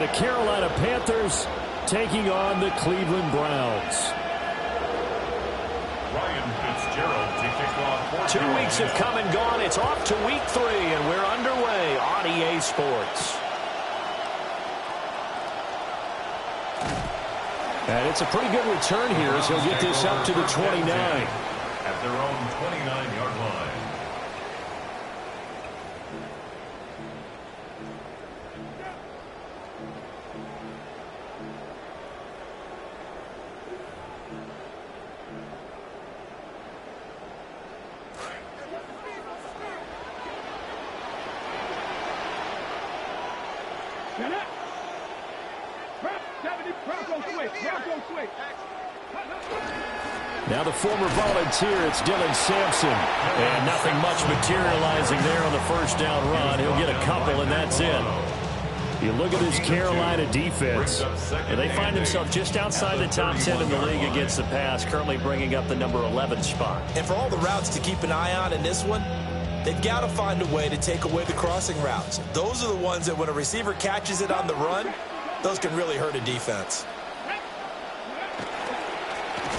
The Carolina Panthers taking on the Cleveland Browns. 2 weeks have come and gone. It's off to week 3, and we're underway on EA Sports. And it's a pretty good return here as he'll get this up to the 29. At their own 29-yard line. Now the former volunteer, it's Dylan Sampson. And nothing much materializing there on the first down run. He'll get a couple, and that's it. You look at this Carolina defense, and they find themselves just outside the top 10 in the league against the pass, currently bringing up the number 11 spot. And for all the routes to keep an eye on in this one, they've got to find a way to take away the crossing routes. Those are the ones that when a receiver catches it on the run, those can really hurt a defense.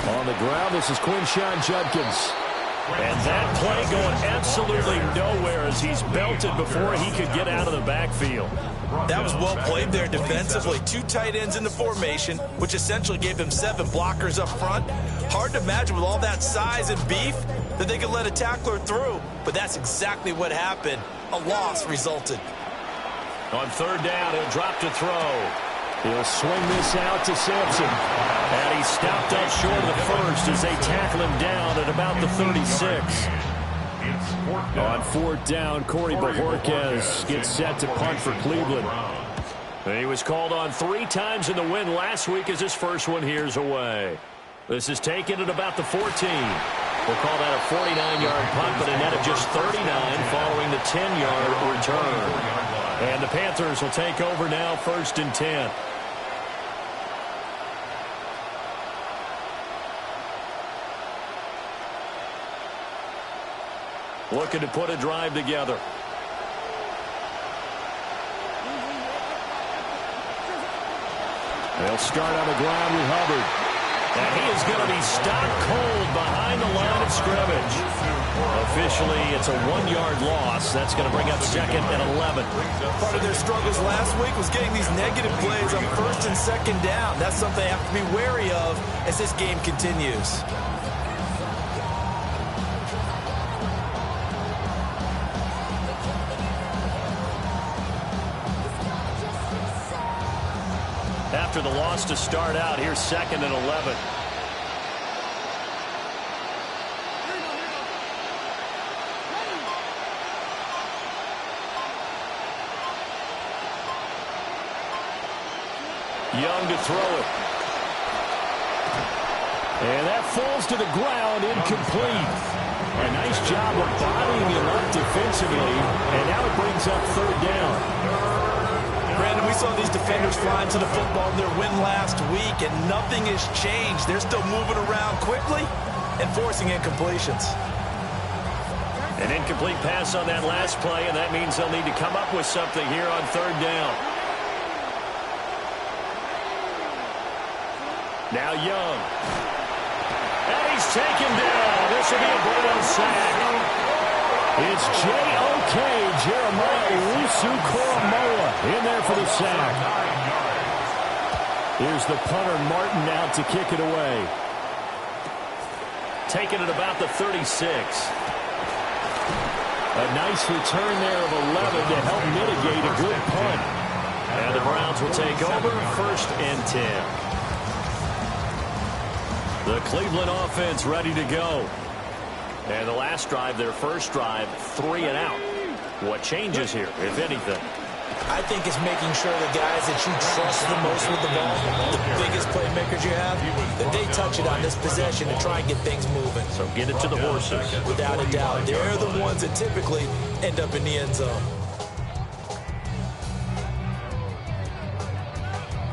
On the ground, this is Quinshon Judkins. And that play going absolutely nowhere as he's belted before he could get out of the backfield. That was well played there defensively. 2 tight ends in the formation, which essentially gave them 7 blockers up front. Hard to imagine with all that size and beef that they could let a tackler through. But that's exactly what happened. A loss resulted. On third down, he'll drop to throw. He'll swing this out to Sampson. And he's stopped up short of the first as they tackle him down at about the 36. On fourth down, Corey Bojorquez gets set to punt for Cleveland. He was called on 3 times in the win last week as his first one here's away. This is taken at about the 14. We'll call that a 49-yard punt, but a net of just 39 following the 10-yard return. And the Panthers will take over now, 1st and 10. Looking to put a drive together. They'll start on the ground with Hubbard. And he is going to be stopped cold behind the line of scrimmage. Officially, it's a 1-yard loss. That's going to bring up 2nd and 11. Part of their struggles last week was getting these negative plays on 1st and 2nd down. That's something they have to be wary of as this game continues. After the loss to start out, here's 2nd and 11. Young to throw it. And that falls to the ground, incomplete. A nice job of bodying him up defensively, and now it brings up 3rd down. Brandon, we saw these defenders flying to the football in their win last week, and nothing has changed. They're still moving around quickly and forcing incompletions. An incomplete pass on that last play, and that means they'll need to come up with something here on 3rd down. Now Young. And he's taken down. This will be a Brown sack. It's J.O.K. Jeremiah Owusu-Koramoah in there for the sack. Here's the punter, Martin, out to kick it away. Taking it about the 36. A nice return there of 11 to help mitigate a good punt. And the Browns will take over, 1st and 10. The Cleveland offense ready to go. And the last drive, their first drive, 3 and out. What changes here, if anything? I think it's making sure the guys that you trust the most with the ball, the biggest playmakers you have, that they touch it on this possession to try and get things moving. So get it to the horses. Without a doubt. They're the ones that typically end up in the end zone.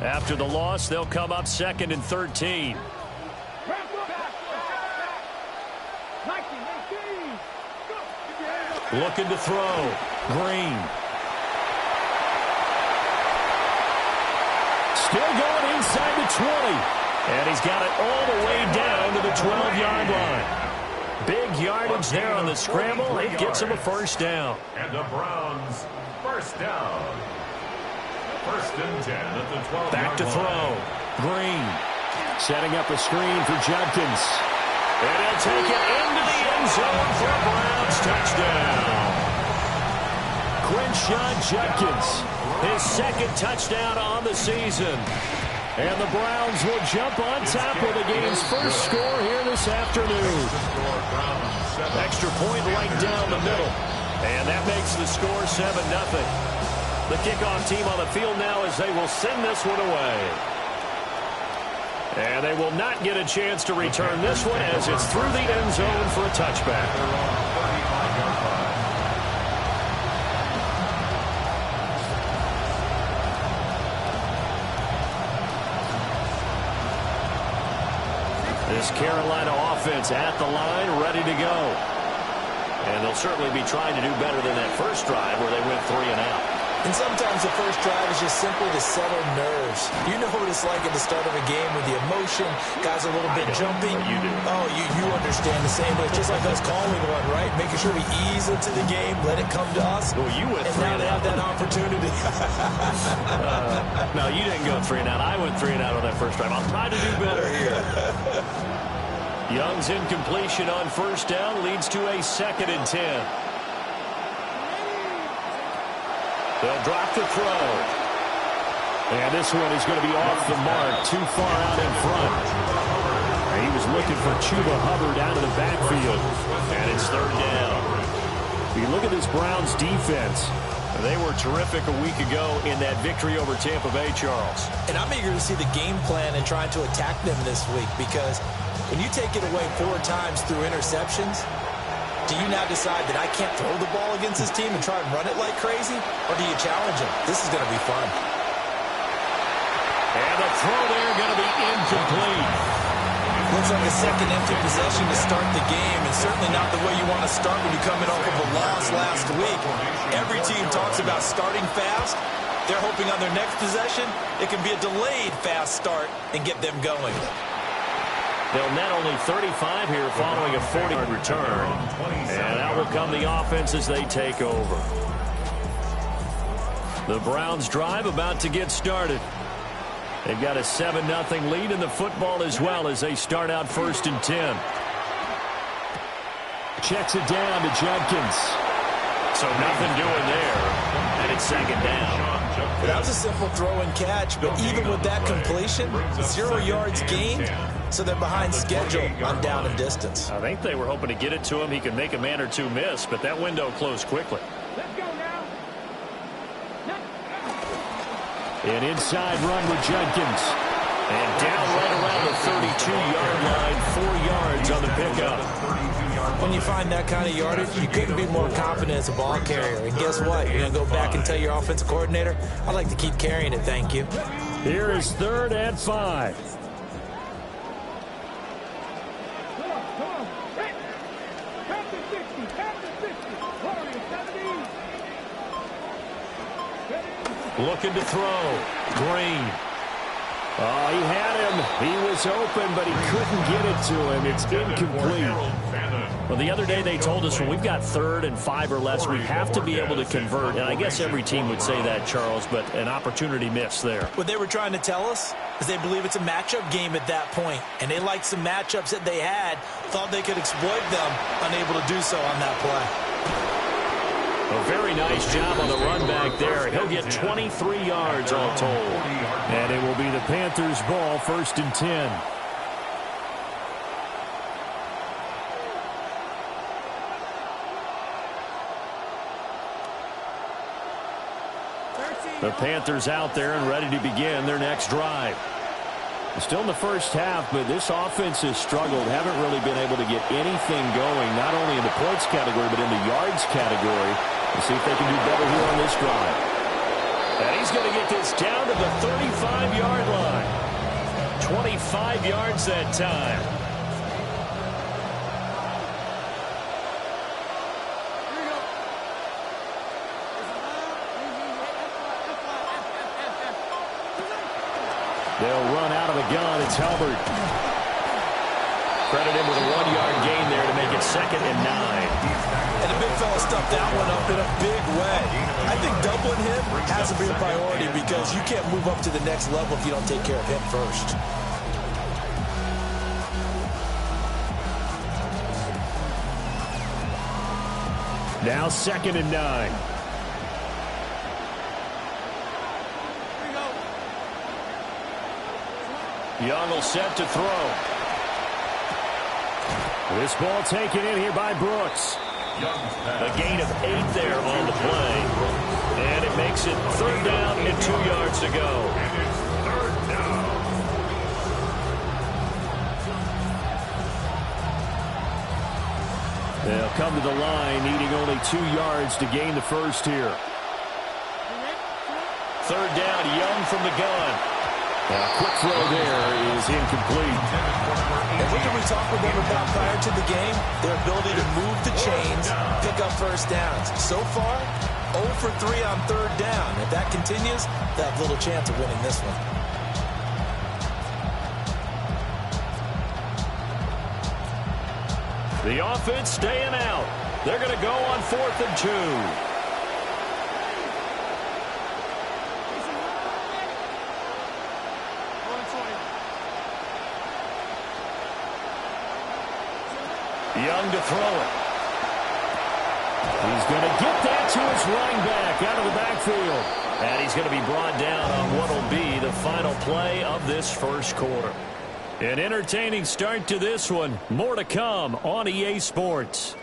After the loss, they'll come up 2nd and 13. Looking to throw. Green. Still going inside the 20. And he's got it all the way down to the 12-yard line. Big yardage there on the scramble. It gets him a first down. And the Browns, first down. First and 10 at the 12-yard line. Back to throw. Green setting up a screen for Judkins. And he'll take it into the end zone for a Browns touchdown. Crenshaw Judkins, his second touchdown on the season. And the Browns will jump on top of the game's first score here this afternoon. Extra point right down the middle. And that makes the score 7-0. The kickoff team on the field now as they will send this one away. And they will not get a chance to return this one as it's through the end zone for a touchback. This Carolina offense at the line, ready to go. And they'll certainly be trying to do better than that first drive where they went 3 and out. And sometimes the first drive is just simply to settle nerves. You know what it's like at the start of a game with the emotion. Guys are a little bit jumpy. You do. Oh, you understand the same. But it's just like us calling one, right? Making sure we ease into the game, let it come to us. Well, you went 3 and now they have that opportunity. No, you didn't go 3 and out. I went 3 and out on that first drive. I'll try to do better here. Young's incompletion on first down leads to a 2nd and 10. They'll drop the throw. And this one is going to be off the mark, too far out in front. And he was looking for Chuba Hubbard out of the backfield. And it's 3rd down. If you look at this Browns defense, they were terrific a week ago in that victory over Tampa Bay, Charles. And I'm eager to see the game plan and trying to attack them this week, because when you take it away 4 times through interceptions, do you now decide that I can't throw the ball against this team and try and run it like crazy? Or do you challenge them? This is going to be fun. And the throw there going to be incomplete. Looks like a second empty possession to start the game, and certainly not the way you want to start when you come in off of a loss last week. Every team talks about starting fast. They're hoping on their next possession it can be a delayed fast start and get them going. They'll net only 35 here following a 40-yard return. And out will come the offense as they take over. The Browns drive about to get started. They've got a 7-0 lead in the football as well as they start out 1st and 10. Checks it down to Judkins. So nothing doing there. And it's 2nd down. That was a simple throw and catch, but even with that completion, 0 yards gained, so they're behind schedule on down and distance. I think they were hoping to get it to him. He could make a man or two miss, but that window closed quickly. Let's go now. An inside run with Judkins. And down right around the 32-yard line, 4 yards on the pickup. When you find that kind of yardage, you couldn't be more confident as a ball carrier. And guess what? You're going to go back and tell your offensive coordinator, I'd like to keep carrying it, thank you. Here is 3rd and 5. Looking to throw. Green. Oh, he had him. He was open, but he couldn't get it to him. It's incomplete. Well, the other day they told us when we've got 3rd and 5 or less, we have to be able to convert. And I guess every team would say that, Charles, but an opportunity missed there. What they were trying to tell us is they believe it's a matchup game at that point. And they liked some matchups that they had, thought they could exploit them, unable to do so on that play. A very nice job on the run back there. He'll get 23 yards all told. And it will be the Panthers' ball, 1st and 10. The Panthers out there and ready to begin their next drive. Still in the first half, but this offense has struggled. Haven't really been able to get anything going, not only in the points category, but in the yards category. We'll see if they can do better here on this drive. And he's going to get this down to the 35-yard line. 25 yards that time. They'll run out of the gun. It's Hubbard. Credit him with a 1-yard gain there to make it 2nd and 9. And the big fella stuffed that one up in a big way. I think doubling him has to be a priority because you can't move up to the next level if you don't take care of him first. Now 2nd and 9. Young will set to throw. This ball taken in here by Brooks. A gain of 8 there on the play. And it makes it 3rd down and 2 yards to go. And it's 3rd down. They'll come to the line, needing only 2 yards to gain the first here. 3rd down, Young from the gun. A quick throw there is incomplete. And what did we talk with them about prior to the game? Their ability to move the chains, pick up first downs. So far, 0 for 3 on 3rd down. If that continues, they have little chance of winning this one. The offense staying out. They're going to go on 4th and 2. Young to throw it. He's going to get that to his running back out of the backfield. And he's going to be brought down on what will be the final play of this first quarter. An entertaining start to this one. More to come on EA Sports.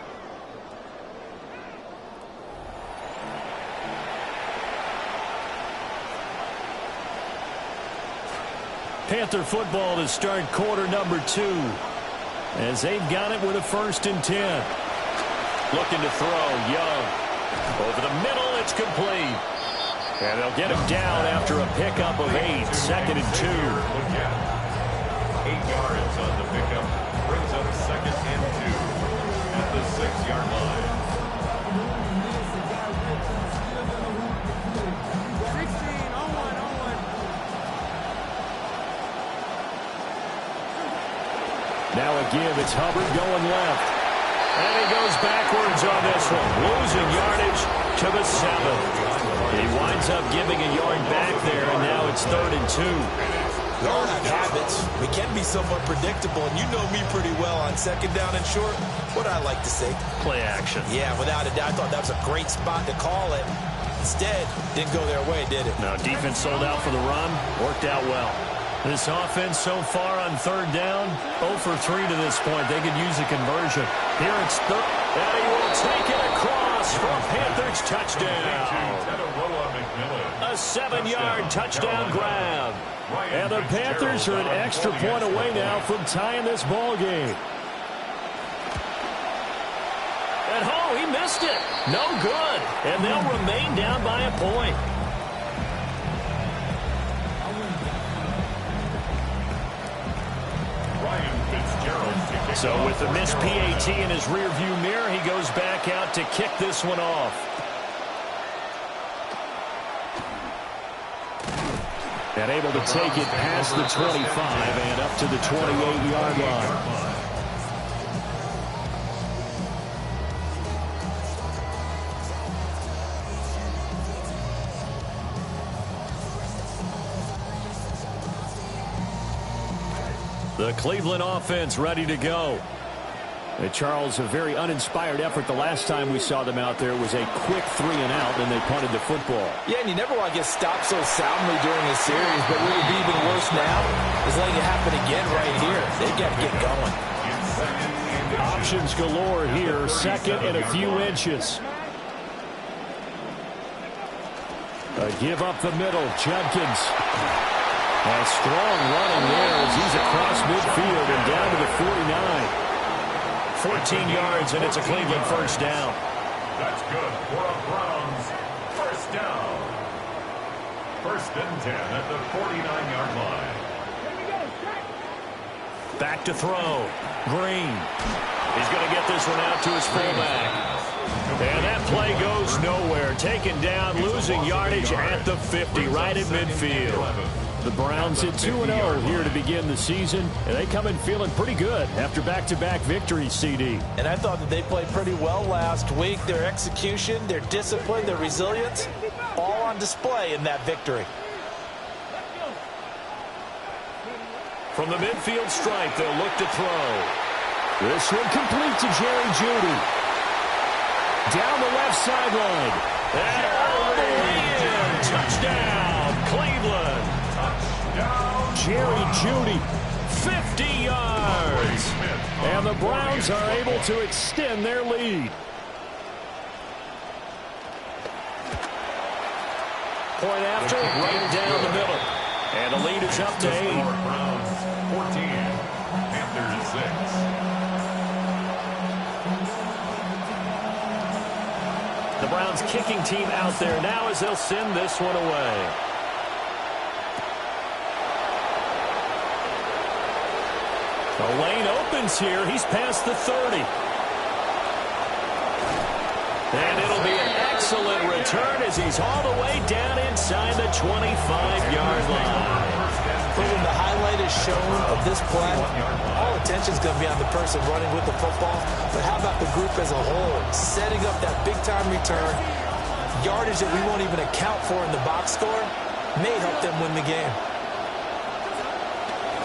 Panther football to start quarter number 2. As they've got it with a 1st and 10. Looking to throw, Young. Over the middle, it's complete. And they'll get him down after a pickup of 8. 2nd and 2. 8 yards on the pickup. Brings up 2nd and 2 at the 6-yard line. Now a give. It's Hubbard going left. And he goes backwards on this one. Losing yardage to the 7. He winds up giving a yard back there, and now it's 3rd and 2. We all have habits. We can be somewhat predictable, and you know me pretty well on 2nd down and short. What I like to say? Play action. Yeah, without a doubt. I thought that was a great spot to call it. Instead, didn't go their way, did it? No, defense sold out for the run. Worked out well. This offense so far on 3rd down, 0 for 3 to this point. They could use a conversion. Here it's 3rd. And he will take it across for a Panthers touchdown. A 7-yard touchdown grab. And the Panthers are an extra point away now from tying this ball game. And oh, he missed it. No good. And they'll remain down by a point. So with the missed PAT in his rearview mirror, he goes back out to kick this one off. And able to take it past the 25 and up to the 28-yard line. The Cleveland offense ready to go. And Charles, a very uninspired effort the last time we saw them out there. It was a quick 3 and out, and they punted the football. Yeah, and you never want to get stopped so soundly during a series, but what would be even worse now is letting it happen again right here. They got to get going. Options galore here, 2nd and a few inches. A give up the middle, Judkins. A strong running there as he's across midfield and down to the 49. 14 yards, and it's a Cleveland 1st down. That's good for a Browns 1st down. 1st and 10 at the 49-yard line. Back to throw. Green. He's going to get this one out to his fullback. And that play goes nowhere. Taken down, losing yardage at the 50, right at midfield. The Browns at 2-0 here to begin the season, and they come in feeling pretty good after back-to-back victories, CD. And I thought that they played pretty well last week. Their execution, their discipline, their resilience, all on display in that victory. From the midfield stripe, they'll look to throw. This one complete to Jerry Jeudy. Down the left sideline. And all the way in. Touchdown, Cleveland. Jerry Jeudy, 50 yards. And the Browns are able to extend their lead. Point after, right down the middle. And the lead is up to 8. Browns 14, Panthers 6. The Browns kicking team out there now as they'll send this one away. The lane opens here. He's past the 30. And it'll be an excellent return as he's all the way down inside the 25-yard line. When the highlight is shown of this play, all attention is going to be on the person running with the football. But how about the group as a whole? Setting up that big-time return, yardage that we won't even account for in the box score, may help them win the game.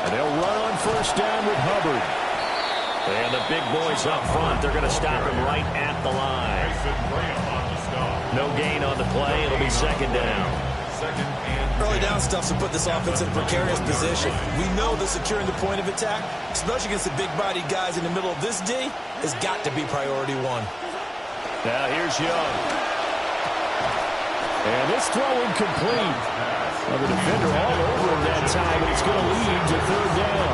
And they'll run on first down with Hubbard. And the big boys up front, they're going to stop him right at the line. No gain on the play. It'll be second down. Early down stuff to put this offense in a precarious position. We know that securing the point of attack, especially against the big-bodied guys in the middle of this D, has got to be priority one. Now here's Young. And this throw incomplete. Well, the defender all over him that time, and it's going to lead to third down.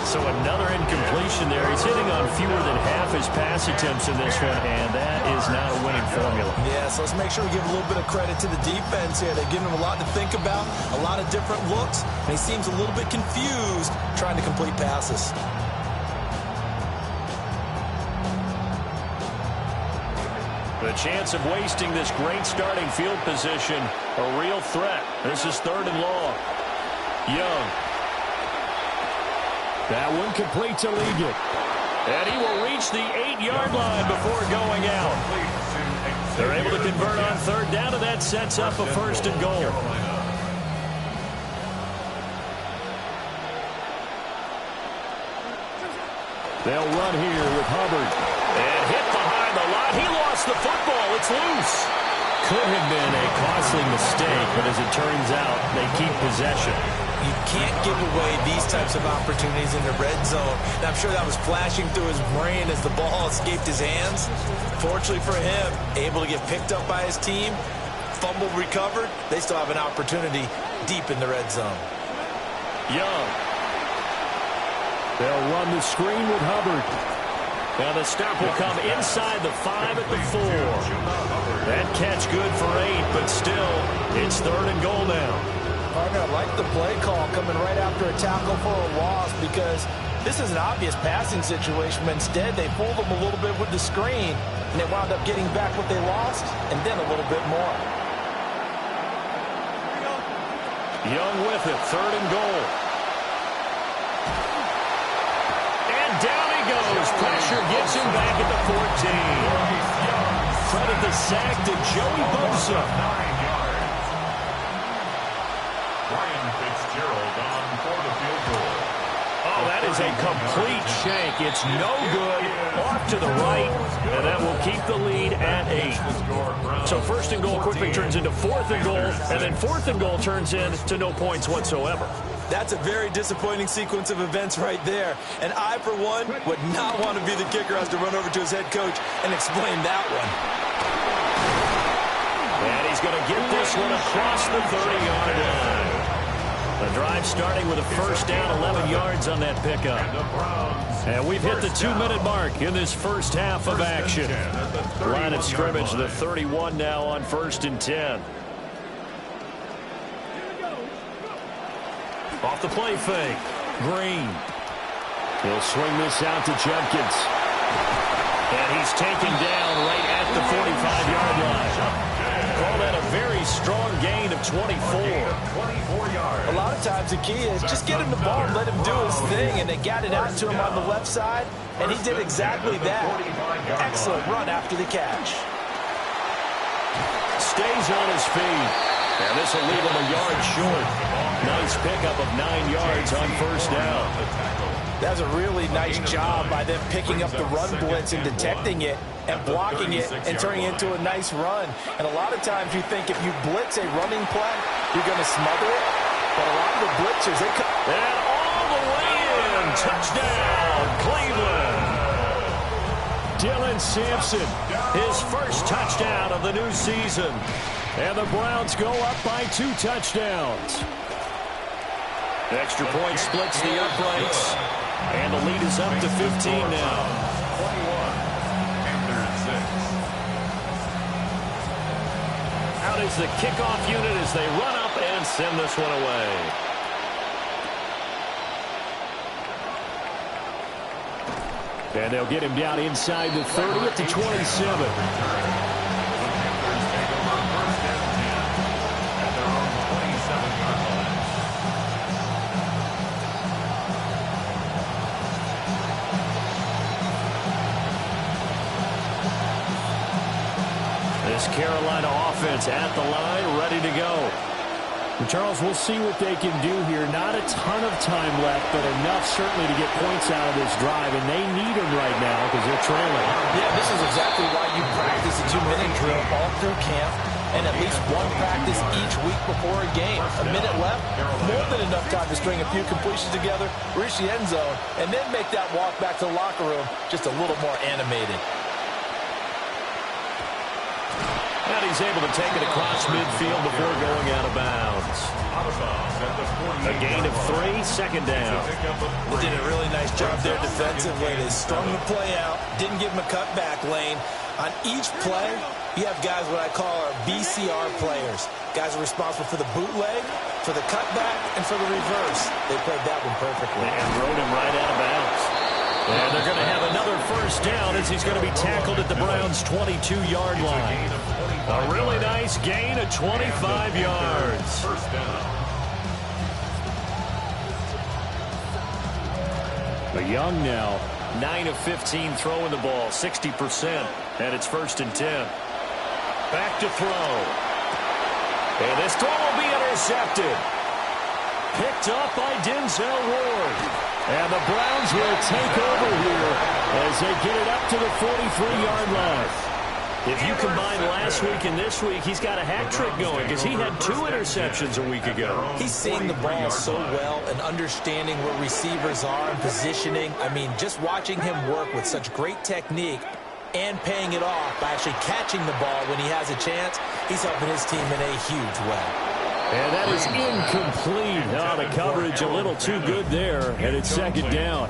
So another incompletion there. He's hitting on fewer than half his pass attempts in this one, and that is not a winning formula. Yeah, so let's make sure we give a little bit of credit to the defense here. They've given him a lot to think about, a lot of different looks, and he seems a little bit confused trying to complete passes. The chance of wasting this great starting field position, a real threat. This is third and long. Young. That one complete to Liggett. And he will reach the 8-yard line before going out. They're able to convert on third down, and that sets up a first and goal. They'll run here with Hubbard. And hit behind the line. He lost the football. It's loose. Could have been a costly mistake, but as it turns out, they keep possession. You can't give away these types of opportunities in the red zone. And I'm sure that was flashing through his brain as the ball escaped his hands. Fortunately for him, able to get picked up by his team, fumble recovered. They still have an opportunity deep in the red zone. Young. They'll run the screen with Hubbard. Now the stop will come inside the 5 at the 4. That catch good for 8, but still, it's third and goal now. Partner, I like the play call coming right after a tackle for a loss because this is an obvious passing situation, but instead they fooled them a little bit with the screen, and they wound up getting back what they lost and then a little bit more. Young with it, third and goal. And down he goes. Pressure gets him back at the 14. Credit the sack to Joey Bosa. Oh, that is a complete shank. It's no good. Off to the right, and that will keep the lead at 8. So first and goal quickly turns into fourth and goal, and then fourth and goal turns into no points whatsoever. That's a very disappointing sequence of events right there. And I, for one, would not want to be the kicker who has to run over to his head coach and explain that one. And he's going to get this one across the 30-yard line. The drive starting with a first down, 11 yards on that pickup. And we've hit the 2-minute mark in this first half of action. Line of scrimmage, the 31 now on first and 10. Off the play fake. Green. He'll swing this out to Judkins. And he's taken down right at the 45-yard line. Call that a very strong gain of 24. 24 yards. A lot of times the key is just get him the ball and let him do his thing, and they got it out to him on the left side, and he did exactly that. Excellent run after the catch. Stays on his feet. And this will leave him a yard short. Nice pickup of 9 yards on first down. That's a really nice job by them picking up the run blitz and detecting it and blocking it and turning it into a nice run. And a lot of times you think if you blitz a running play, you're going to smother it. But a lot of the blitzers, they come. And all the way in. Touchdown, Cleveland. Dylan Sampson, his first touchdown of the new season. And the Browns go up by 2 touchdowns. Extra point splits the uprights. And the lead is up to 15 now. 21. Out is the kickoff unit as they run up and send this one away. And they'll get him down inside the 30 at the 27. This Carolina offense at the line, ready to go. And Charles, we'll see what they can do here. Not a ton of time left, but enough certainly to get points out of this drive, and they need them right now because they're trailing. Yeah, this is exactly why you practice a 2-minute drill all through camp and at least one practice each week before a game. A minute left, more than enough time to string a few completions together, reach the end zone, and then make that walk back to the locker room just a little more animated. And he's able to take it across midfield before going out of bounds. A gain of 3, second down. They did a really nice job there defensively. They strung the play out, didn't give him a cutback lane. On each play, you have guys what I call our BCR players. Guys are responsible for the bootleg, for the cutback, and for the reverse. They played that one perfectly. And rode him right out of bounds. And they're going to have another first down as he's going to be tackled at the Browns' 22-yard line. A really nice gain of 25 yards. First down. But Young now. 9 of 15 throwing the ball, 60%. And it's 1st and 10. Back to throw. And this throw will be intercepted. Picked up by Denzel Ward. And the Browns will take over here as they get it up to the 43-yard line. If you combine last week and this week, he's got a hat trick going because he had 2 interceptions a week ago. He's seeing the ball so well and understanding where receivers are and positioning. I mean, just watching him work with such great technique and paying it off by actually catching the ball when he has a chance, he's helping his team in a huge way. And that is incomplete. Oh, the coverage a little too good there, and it's second down.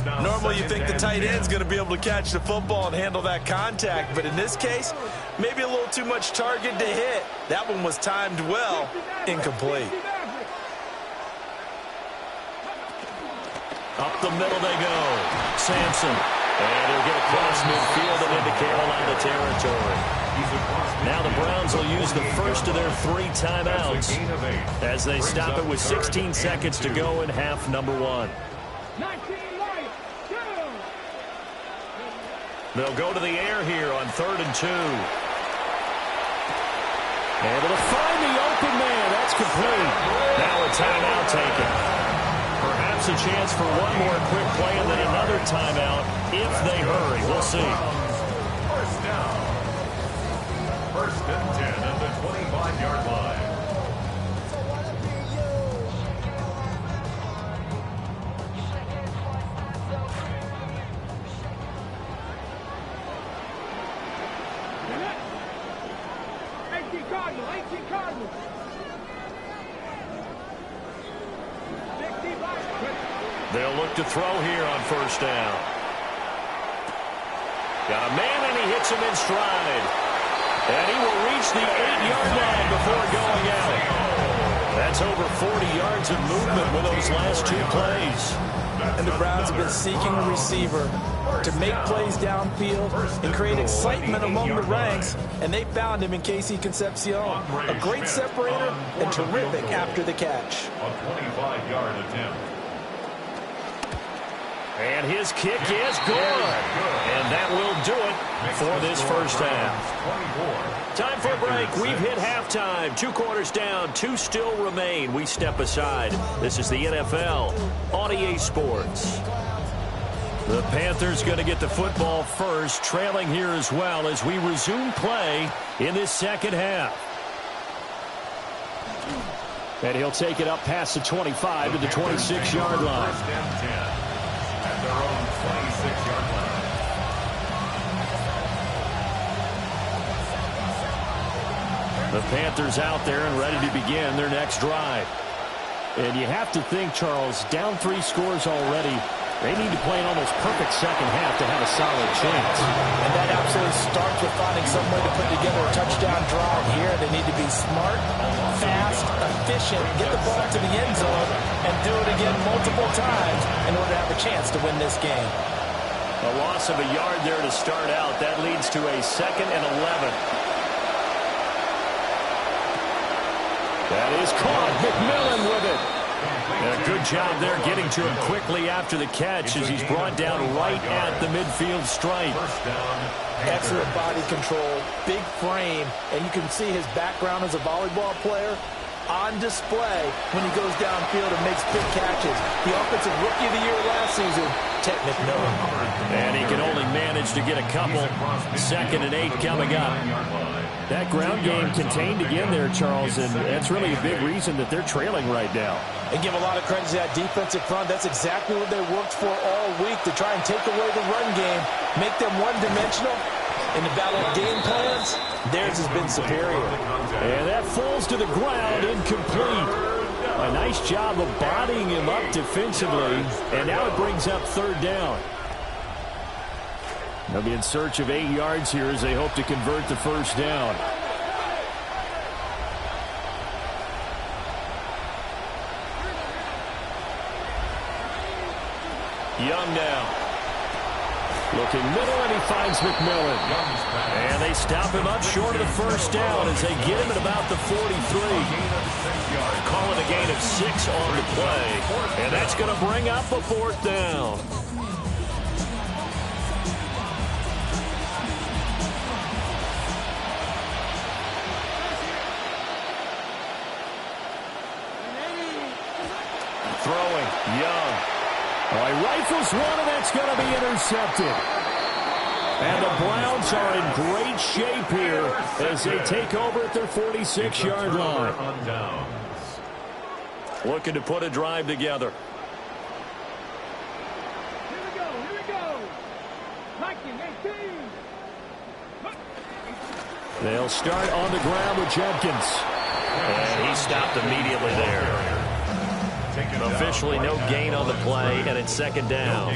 Normally you think the tight end's going to be able to catch the football and handle that contact, but in this case, maybe a little too much target to hit. That one was timed well, incomplete. Up the middle they go. Sampson. And he'll get across midfield and into Carolina territory. Now the Browns will use the first of their 3 timeouts as they stop it with 16 seconds to go in half number 1. They'll go to the air here on 3rd and 2. Able to find the open man. That's complete. Now a timeout taken. Perhaps a chance for one more quick play and then another timeout if they hurry. We'll see. First down. 1st and 10 at the 25-yard line. They'll look to throw here on 1st down. Got a man, and he hits him in stride. And he will reach the 8-yard line before going out. That's over 40 yards of movement with those last 2 plays. And the Browns have been seeking a receiver to make plays downfield and create excitement among the ranks, and they found him in Casey Concepcion. A great separator and terrific after the catch. A 25-yard attempt. And his kick is good. And that will do it for this first half. Time for a break. We've hit halftime. 2 quarters down. 2 still remain. We step aside. This is the NFL on EA Sports. The Panthers going to get the football first, trailing here as well as we resume play in this second half. And he'll take it up past the 25 to the 26-yard line. First and 10 at their own 26-yard line. The Panthers out there and ready to begin their next drive. And you have to think, Charles, down 3 scores already. They need to play an almost perfect second half to have a solid chance. And that absolutely starts with finding some way to put together a touchdown drive here. They need to be smart, fast, efficient, get the ball to the end zone, and do it again multiple times in order to have a chance to win this game. A loss of a yard there to start out. That leads to a 2nd and 11. That is caught. McMillan with it. A good job there getting to him quickly after the catch as he's brought down right at the midfield stripe. Excellent body control, big frame, and you can see his background as a volleyball player on display when he goes downfield and makes big catches. The offensive rookie of the year last season, Ted McMillan. And he can only manage to get a couple. 2nd and 8 coming up. That ground game contained again there, Charles, and that's really a big reason that they're trailing right now. And give a lot of credit to that defensive front. That's exactly what they worked for all week, to try and take away the run game, make them one-dimensional. In the battle of game plans, theirs has been superior. And that falls to the ground, incomplete. A nice job of bodying him up defensively, and now it brings up 3rd down. They'll be in search of 8 yards here as they hope to convert the first down. Young now. Looking middle, and he finds McMillan. And they stop him up short of the first down as they get him at about the 43. Call it a gain of 6 on the play. And that's going to bring up a 4th down. Throwing, Young. Well, he rifles one, and that's going to be intercepted. And the Browns are in great shape here as they take over at their 46-yard line. Looking to put a drive together. Here we go. Viking 18. They'll start on the ground with Jenkins. And he stopped immediately there. Officially no gain on the play, and it's 2nd down.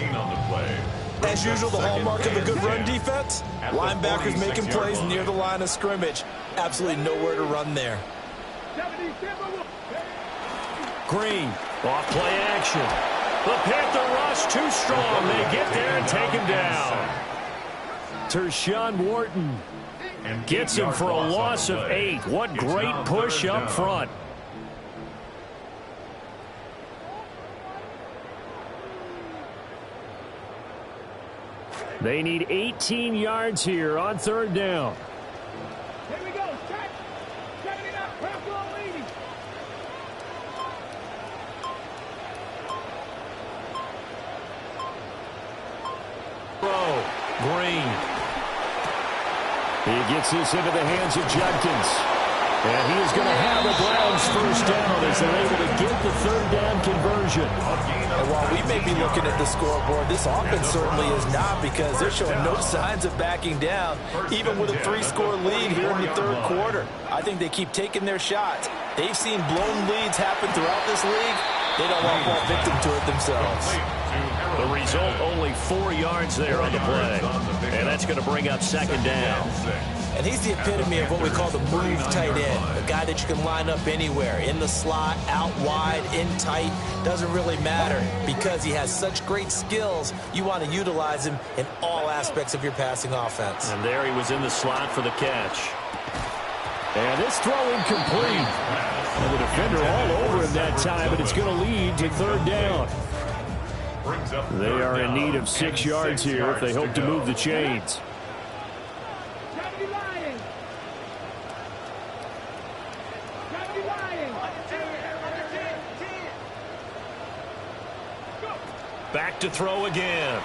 As usual, the hallmark of a good run defense, linebackers making plays near the line of scrimmage. Absolutely nowhere to run there. Green, off play action. The Panther rush too strong. They get there and take him down. Tershawn Wharton gets him for a loss of 8. What great push up front. They need 18 yards here on 3rd down. Here we go. Check. Setting it up. Purple leading. Green. He gets this into the hands of Jenkins. And he is going to have the Browns first down as they're able to get the 3rd down conversion. And while we may be looking at the scoreboard, this offense certainly is not, because they're showing no signs of backing down, even with a 3-score lead here in the 3rd quarter. I think they keep taking their shots. They've seen blown leads happen throughout this league. They don't want to fall victim to it themselves. The result, only 4 yards there on the play. And that's going to bring up 2nd down. And he's the epitome of what we call the move tight end, a guy that you can line up anywhere, in the slot, out wide, in tight, doesn't really matter. Because he has such great skills, you want to utilize him in all aspects of your passing offense. And there he was in the slot for the catch. And this throw incomplete. And the defender all over him that time, but it's going to lead to third down. They are in need of 6 yards here if they hope to move the chains. Back to throw again.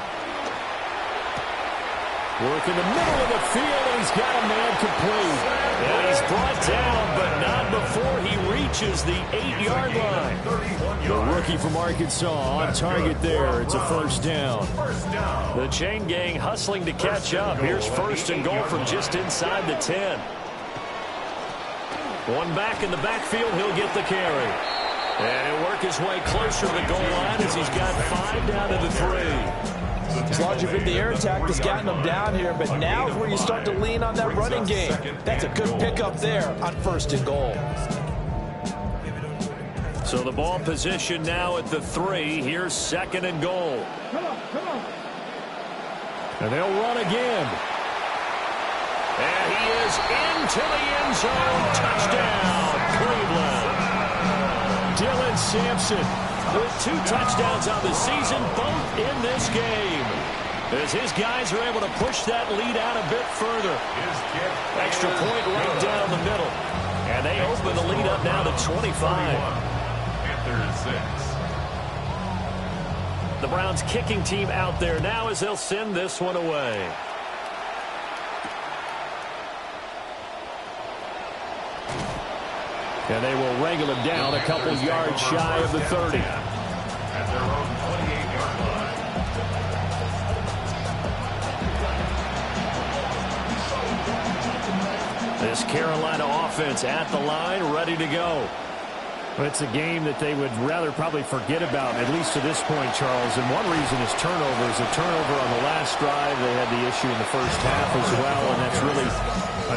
Work in the middle of the field, and he's got a man complete. And he's brought down, but not before he reaches the 8-yard line. The rookie from Arkansas on target there. It's a first down. The chain gang hustling to catch up. Here's first and goal from just inside the 10. One back in the backfield. He'll get the carry. And he'll work his way closer to the goal line as he's got 5 down to the 3. As long as you've been the air attack that's gotten them down here, but now is where you start to lean on that running game. That's a good pickup there on first and goal. So the ball position now at the 3. Here's second and goal. Come on. And they'll run again. And he is into the end zone. Touchdown, Cleveland. Dylan Sampson with 2 touchdowns on the season, both in this game. As his guys are able to push that lead out a bit further. Extra point right down the middle. And they open the lead up now to 25. The Browns kicking team out there now as they'll send this one away. And they will wrangle him down a couple yards shy of the 30. At their own 28-yard line. This Carolina offense at the line, ready to go. But it's a game that they would rather probably forget about, at least to this point, Charles. And one reason is turnovers. A turnover on the last drive. They had the issue in the first half as well, and that's really,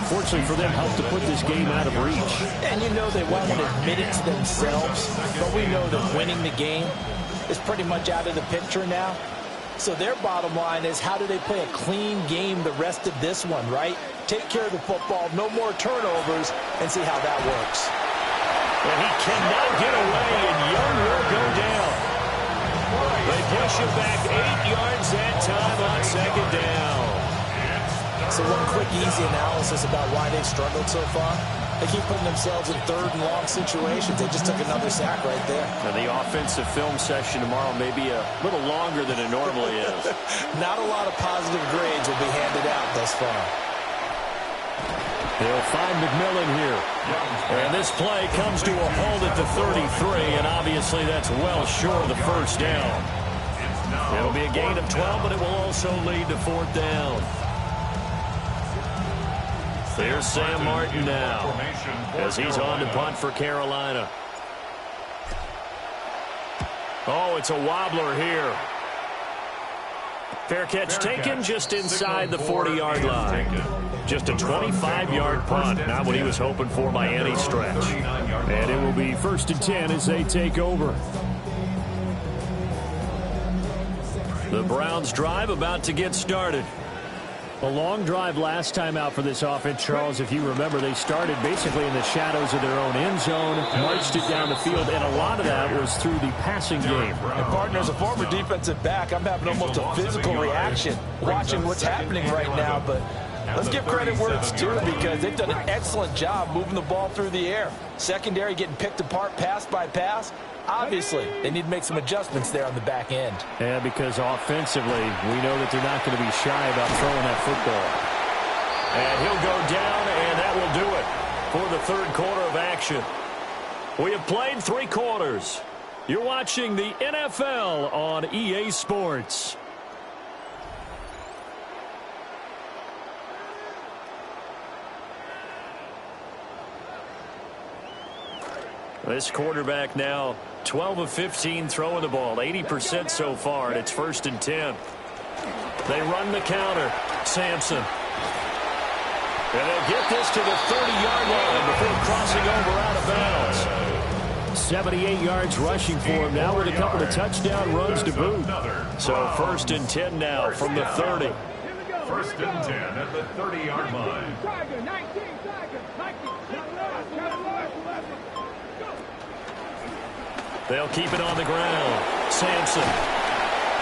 unfortunately for them, helped to put this game out of reach. And you know they won't admit it to themselves, but we know that winning the game is pretty much out of the picture now. So their bottom line is, how do they play a clean game the rest of this one, right? Take care of the football, no more turnovers, and see how that works. And he cannot get away, and Young will go down. They push him back 8 yards that time on second down. So one quick, easy analysis about why they've struggled so far. They keep putting themselves in third and long situations. They just took another sack right there. And the offensive film session tomorrow may be a little longer than it normally is. Not a lot of positive grades will be handed out thus far. They'll find McMillan here. And this play comes to a halt at the 33, and obviously that's well short of the first down. It'll be a gain of 12, but it will also lead to fourth down. There's Sam Martin now as he's on to punt for Carolina. Oh, it's a wobbler here. Fair catch taken just inside the 40-yard line. Just a 25-yard punt, not what he was hoping for by any stretch. And it will be first and 10 as they take over. The Browns drive about to get started. A long drive last time out for this offense, Charles. If you remember, they started basically in the shadows of their own end zone, marched it down the field, and a lot of that was through the passing game. And partner, as a former defensive back, I'm having almost a physical reaction watching what's happening right now, but let's give credit where it's due, because they've done an excellent job moving the ball through the air. Secondary getting picked apart pass by pass. Obviously, they need to make some adjustments there on the back end. Yeah, because offensively, we know that they're not going to be shy about throwing that football. And he'll go down, and that will do it for the third quarter of action. We have played 3 quarters. You're watching the NFL on EA Sports. This quarterback now 12 of 15 throwing the ball, 80% so far, and it's first and 10. They run the counter. Sampson. And they'll get this to the 30-yard line before crossing over out of bounds. 78 yards rushing for him now with a couple of touchdown runs to boot. So 1st and 10 now from the 30. 1st and 10 at the 30-yard line. They'll keep it on the ground. Sampson.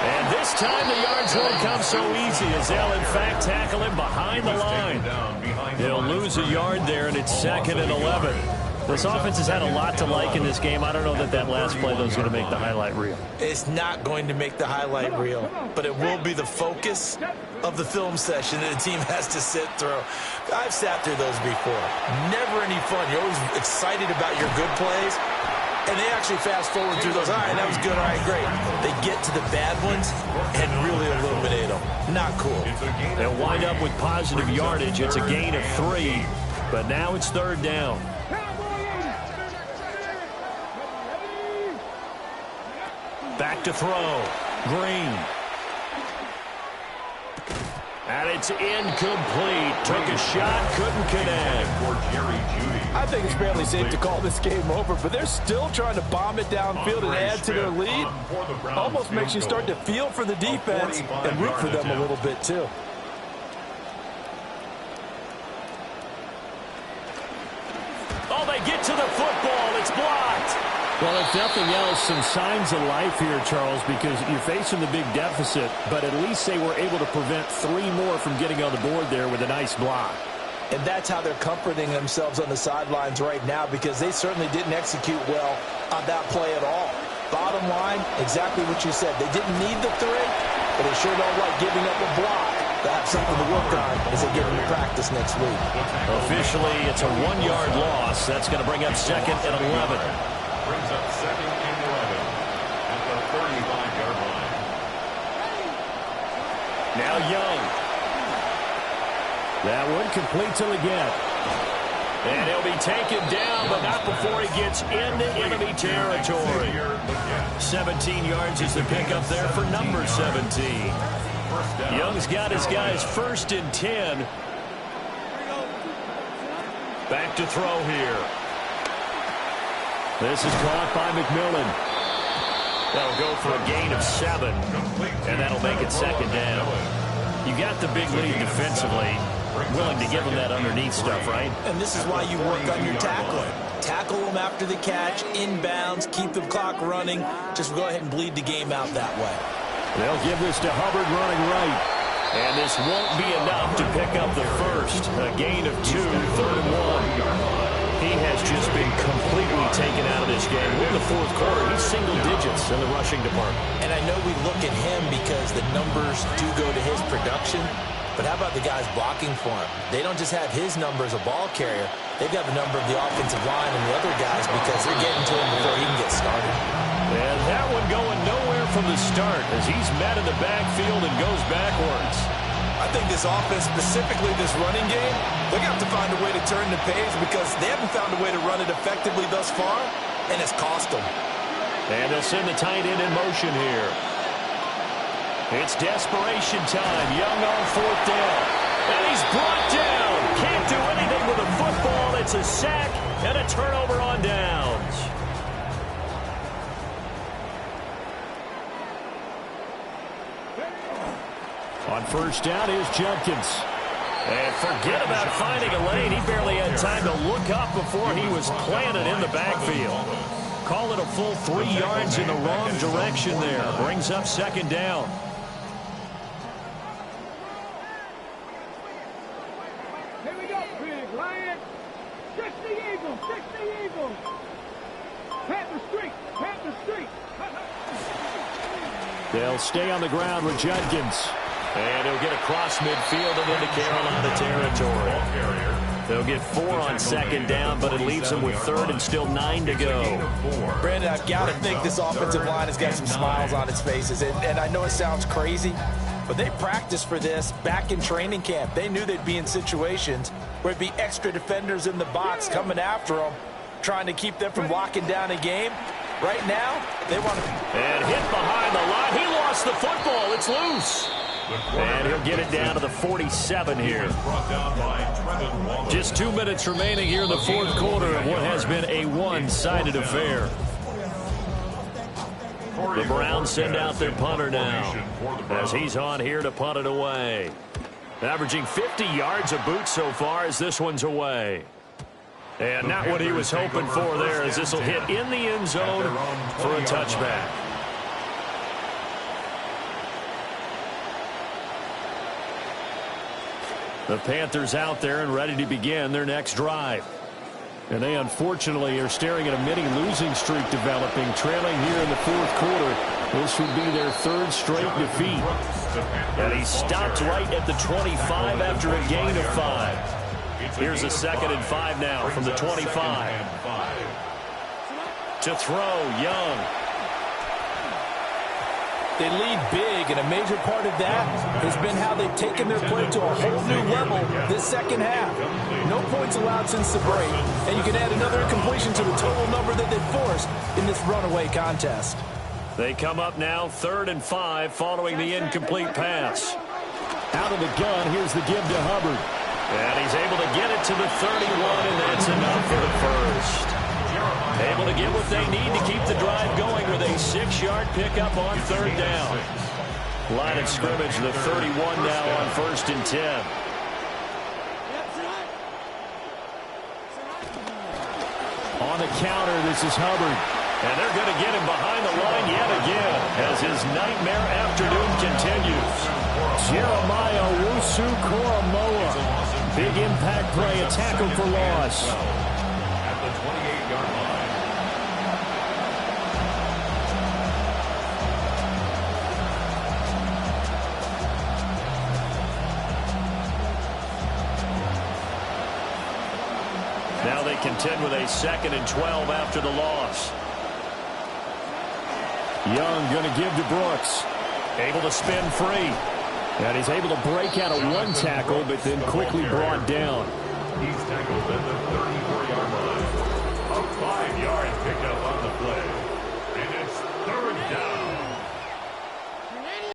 And this time the yards won't come so easy as they'll, in fact, tackle him behind the line. They'll lose a yard there, and it's 2nd and 11. This offense has had a lot to like in this game. I don't know that last play, though, is going to make the highlight reel. It's not going to make the highlight reel, but it will be the focus of the film session that the team has to sit through. I've sat through those before. Never any fun. You're always excited about your good plays. And they actually fast forward through those. All right, that was good. All right, great. They get to the bad ones and really illuminate them. Not cool. They'll wind up with positive yardage. It's a gain of 3, but now it's 3rd down. Back to throw. Green. And it's incomplete. Took a shot, couldn't connect. I think it's fairly safe to call this game over, but they're still trying to bomb it downfield and add to their lead. Almost makes you start to feel for the defense and root for them a little bit, too. Oh, they get to the football. It's blocked. Well, if nothing else, some signs of life here, Charles, because you're facing the big deficit, but at least they were able to prevent 3 more from getting on the board there with a nice block. And that's how they're comforting themselves on the sidelines right now, because they certainly didn't execute well on that play at all. Bottom line, exactly what you said. They didn't need the 3, but they sure don't like giving up a block. They'll have something to work on as they get into practice next week. Officially, it's a 1-yard loss. That's going to bring up 2nd and 11. Brings up 2nd and 11 at the 35-yard line. Now Young. That one complete till again. And he'll be taken down, but not before he gets into enemy territory. 17 yards is the pickup there for number 17. Young's got his guys 1st and 10. Back to throw here. This is caught by McMillan. That'll go for a gain of 7, and that'll make it 2nd down. You got the big lead defensively. Willing to give them that underneath stuff, right? And this is why you work on your tackling. Tackle them after the catch, inbounds, keep the clock running. Just go ahead and bleed the game out that way. They'll give this to Hubbard running right. And this won't be enough to pick up the first. A gain of 2, 3rd and 1. He has just been completely taken out of this game. In the 4th quarter, he's single digits in the rushing department. And I know we look at him because the numbers do go to his production. But how about the guys blocking for him? They don't just have his number as a ball carrier. They've got the number of the offensive line and the other guys because they're getting to him before he can get started. And that one going nowhere from the start as he's met in the backfield and goes backwards. I think this offense, specifically this running game, they're going to have to find a way to turn the page because they haven't found a way to run it effectively thus far, and it's cost them. And they'll send the tight end in motion here. It's desperation time. Young on 4th down. And he's brought down. Can't do anything with a football. It's a sack and a turnover on downs. On 1st down is Judkins. And forget about finding a lane. He barely had time to look up before he was planted in the backfield. Call it a full 3 yards in the wrong direction there. Brings up 2nd down. Here we go, Big Lion. 60 Eagles, 60 Eagles. Panther Street, Panther Street. They'll stay on the ground with Judkins. And he'll get across midfield and into Carolina territory. They'll get 4 on 2nd down, but it leaves them with 3rd and still 9 to go. Brandon, I've got to think this offensive line has got some smiles on its faces. And I know it sounds crazy, but they practiced for this back in training camp. They knew they'd be in situations where it'd be extra defenders in the box coming after them, trying to keep them from locking down a game. Right now, they want to... And hit behind the line. He lost the football. It's loose. And he'll get it down to the 47 here. Just 2 minutes remaining here in the fourth quarter of what has been a one-sided affair. The Browns send out their punter now as he's on here to punt it away. Averaging 50 yards a boot so far as this one's away. And not what he was hoping for there, as this will hit in the end zone for a touchback. The Panthers out there and ready to begin their next drive. And they unfortunately are staring at a mini losing streak developing, trailing here in the fourth quarter. This would be their third straight defeat. And he stopped right at the 25 after a gain of 5. Here's a 2nd and 5 now from the 25. To throw, Young. They lead big, and a major part of that has been how they've taken their play to a whole new level this second half. No points allowed since the break, and you can add another incompletion to the total number that they've forced in this runaway contest. They come up now 3rd and 5 following the incomplete pass. Out of the gun, here's the give to Hubbard. And he's able to get it to the 31, and that's enough for the first. Able to get what they need to keep the drive going with a 6-yard pickup on 3rd down. Line of scrimmage, the 31 now on 1st and 10. On the counter, this is Hubbard. And they're going to get him behind the line yet again as his nightmare afternoon continues. Jeremiah Owusu-Koramoah. Big impact play, a tackle for loss. At the 28-yard line. Now they contend with a 2nd and 12 after the loss. Young going to give to Brooks. Able to spin free. And he's able to break out of one tackle, but then quickly brought down. He's tackled at the 34-yard